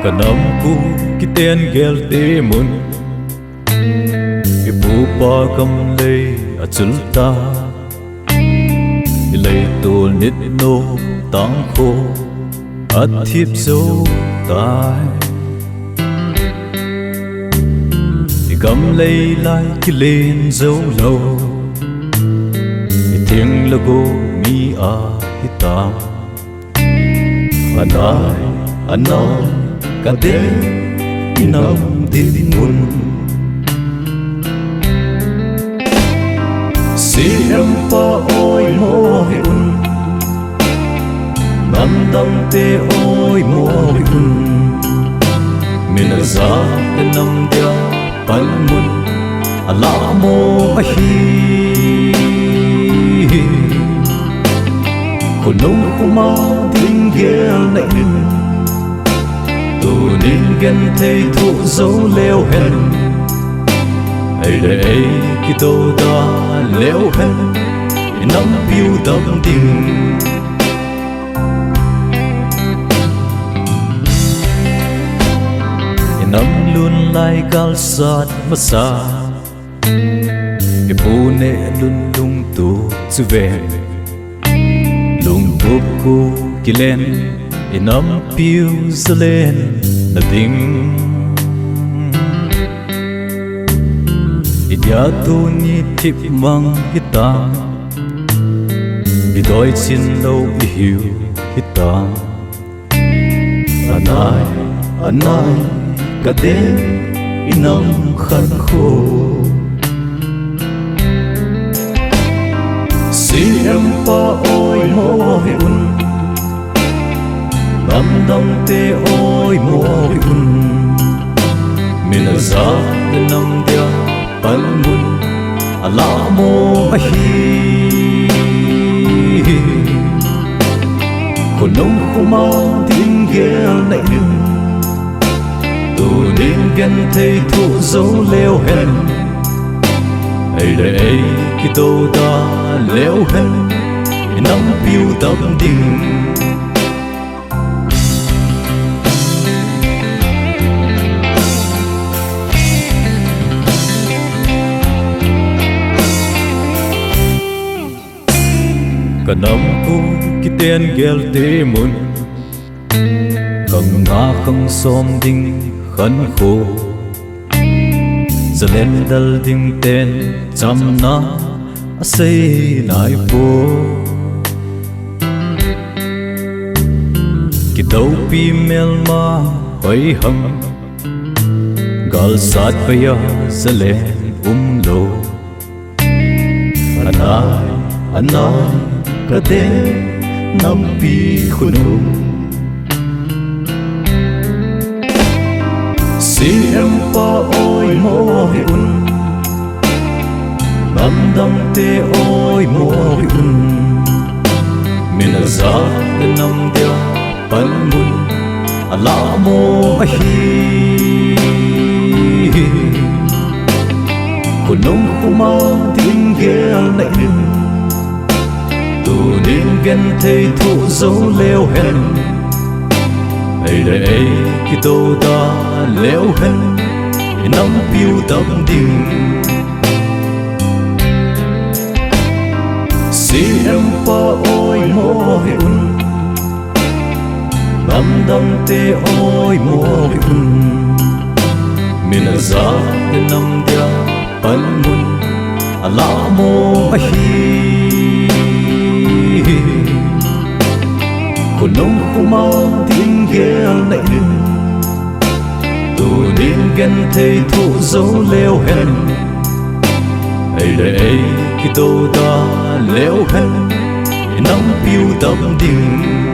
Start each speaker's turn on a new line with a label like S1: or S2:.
S1: Cả Nam Kuki tên gel tem'un Ipu gamlei achultai leitol nitnom tangkho athip joutai gamlei lai kilen joulou thiêng logo mi hitam Anai Anai kaden inam dinmun oimo hih-un te oimo hih-un minazat nam dia panmun alah mong kunong kuma dinggel nain tu ningen thay thu dấu leo hen ai để kito da leo hen NAMPIU DAMDING inam luôn lai gal sát masa Ipu Nehlun Lungtup Lungtup Kuki kilen NAMPIU zalen na ding idyatu ni thip mang hitam bidoi chin lo hiu hitam Anai Anai kaden inam tangkho oimo hih-un te oimo hih-un minazat nam dia panmun alah mong kunong kuma dinggel nain tu ningen thay thu dấu leo hen ai để kito da leo hen NAMPIU DAMDING Cả Nam Kuki tên gel tem'un khăng nga khăng som ding khăn khô zalen dal ding ten cham na sei nai po ki dau pi mel ma hoi ham gal sat paya zalen lo Anai Anai kaden nampi khunum oimo hih-un te oimo hih-un minazat nam dia panmun alah mong kunong kuma dinggel nain tu ningen thay thu dấu leo hen ai để kito da leo hen NAMPIU DAMDING oimo hih-un te oimo hih-un minazat nam dia panmun alah mong kunong kuma dinggel nain tu ningen thay thu dấu leo hen ai để kito da leo hen NAMPIU DAMDING